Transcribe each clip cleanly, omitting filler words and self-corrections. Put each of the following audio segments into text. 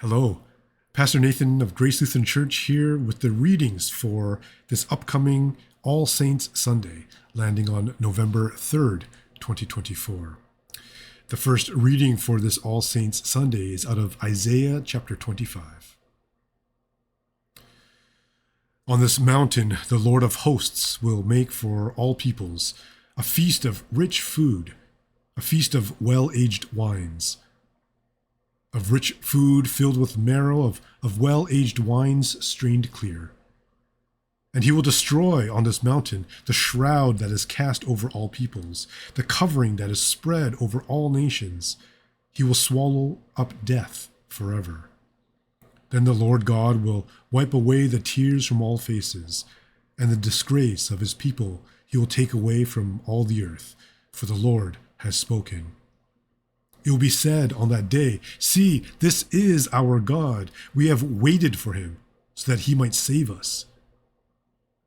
Hello, Pastor Nathan of Grace Lutheran Church here with the readings for this upcoming All Saints Sunday, landing on November 3rd, 2024. The first reading for this All Saints Sunday is out of Isaiah chapter 25. On this mountain, the Lord of hosts will make for all peoples a feast of rich food, a feast of well-aged wines, of rich food filled with marrow, of well-aged wines strained clear. And he will destroy on this mountain the shroud that is cast over all peoples, the covering that is spread over all nations. He will swallow up death forever. Then the Lord God will wipe away the tears from all faces, and the disgrace of his people he will take away from all the earth, for the Lord has spoken. It will be said on that day, "See, this is our God. We have waited for him so that he might save us.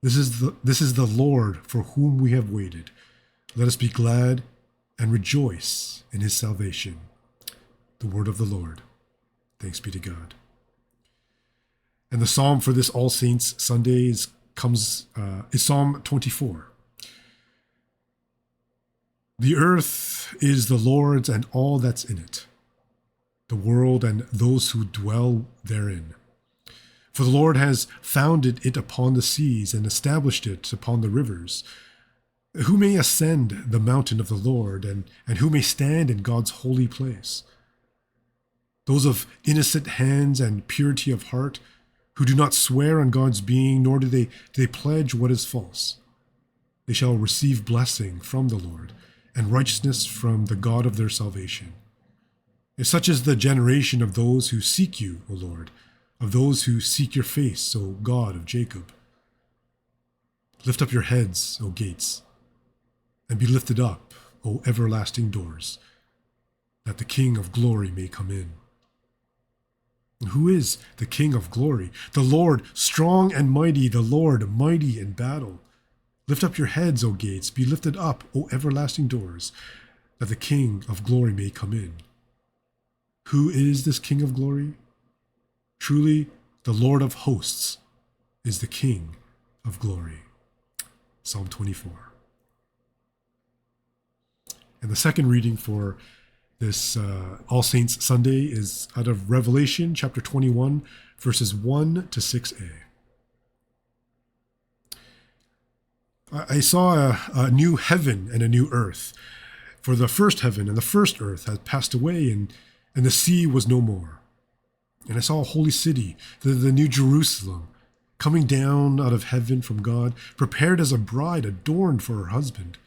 This is the Lord for whom we have waited. Let us be glad and rejoice in his salvation." The word of the Lord. Thanks be to God. And the psalm for this All Saints Sunday is Psalm 24. The earth is the Lord's and all that's in it, the world and those who dwell therein. For the Lord has founded it upon the seas and established it upon the rivers. Who may ascend the mountain of the Lord, and who may stand in God's holy place? Those of innocent hands and purity of heart, who do not swear on God's being, nor do they pledge what is false. They shall receive blessing from the Lord, and righteousness from the God of their salvation. If such is the generation of those who seek you, O Lord, of those who seek your face, O God of Jacob. Lift up your heads, O gates, and be lifted up, O everlasting doors, that the King of glory may come in. And who is the King of glory? The Lord strong and mighty, the Lord mighty in battle. Lift up your heads, O gates, be lifted up, O everlasting doors, that the King of glory may come in. Who is this King of glory? Truly, the Lord of hosts is the King of glory. Psalm 24. And the second reading for this All Saints Sunday is out of Revelation chapter 21, verses 1 to 6a. I saw a new heaven and a new earth, for the first heaven and the first earth had passed away, and the sea was no more. And I saw a holy city, the new Jerusalem, coming down out of heaven from God, prepared as a bride adorned for her husband.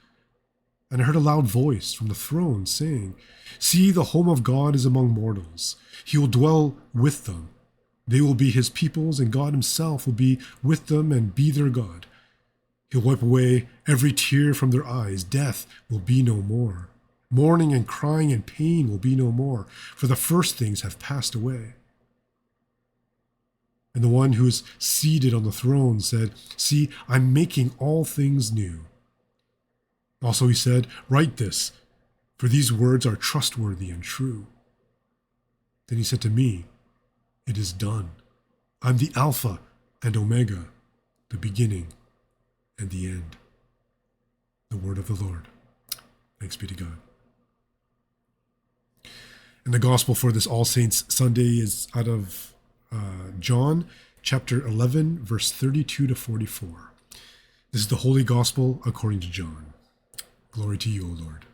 And I heard a loud voice from the throne saying, "See, the home of God is among mortals. He will dwell with them. They will be his peoples, and God himself will be with them and be their God. He'll wipe away every tear from their eyes. Death will be no more. Mourning and crying and pain will be no more, for the first things have passed away." And the one who is seated on the throne said, "See, I'm making all things new." Also he said, "Write this, for these words are trustworthy and true." Then he said to me, "It is done. I'm the Alpha and Omega, the beginning and the end." The word of the Lord. Thanks be to God. And the gospel for this All Saints Sunday is out of John chapter 11, verse 32 to 44. This is the Holy Gospel according to John. Glory to you, O Lord.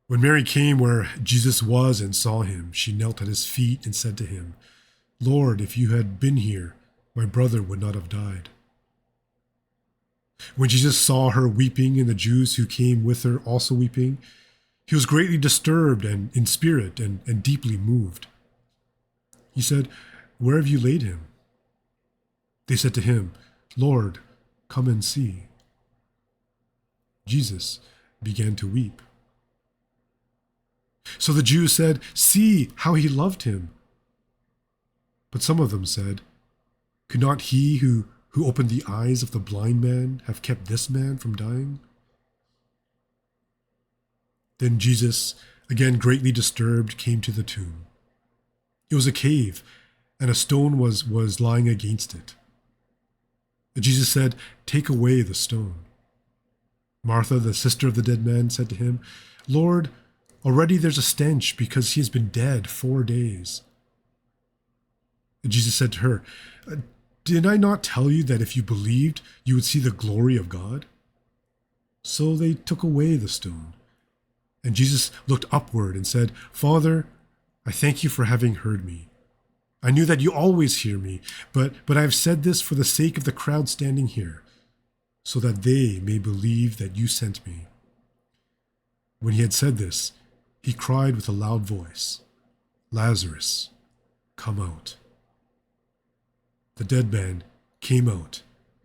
When Mary came where Jesus was and saw him, she knelt at his feet and said to him, "Lord, if you had been here, my brother would not have died." When Jesus saw her weeping, and the Jews who came with her also weeping, he was greatly disturbed and in spirit and deeply moved. He said, "Where have you laid him?" They said to him, "Lord, come and see." Jesus began to weep. So the Jews said, "See how he loved him." But some of them said, "Could not he who opened the eyes of the blind man have kept this man from dying?" Then Jesus, again greatly disturbed, came to the tomb. It was a cave, and a stone was lying against it. Jesus said, "Take away the stone." Martha, the sister of the dead man, said to him, "Lord, already there's a stench because he has been dead 4 days." Jesus said to her, "Did I not tell you that if you believed, you would see the glory of God?" So they took away the stone. And Jesus looked upward and said, "Father, I thank you for having heard me. I knew that you always hear me, but I have said this for the sake of the crowd standing here, so that they may believe that you sent me." When he had said this, he cried with a loud voice, "Lazarus, come out." The dead man came out,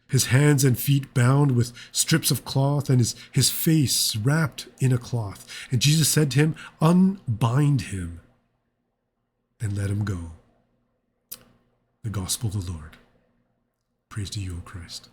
his hands and feet bound with strips of cloth, and his face wrapped in a cloth. And Jesus said to him, "Unbind him and let him go." The Gospel of the Lord. Praise to you, O Christ.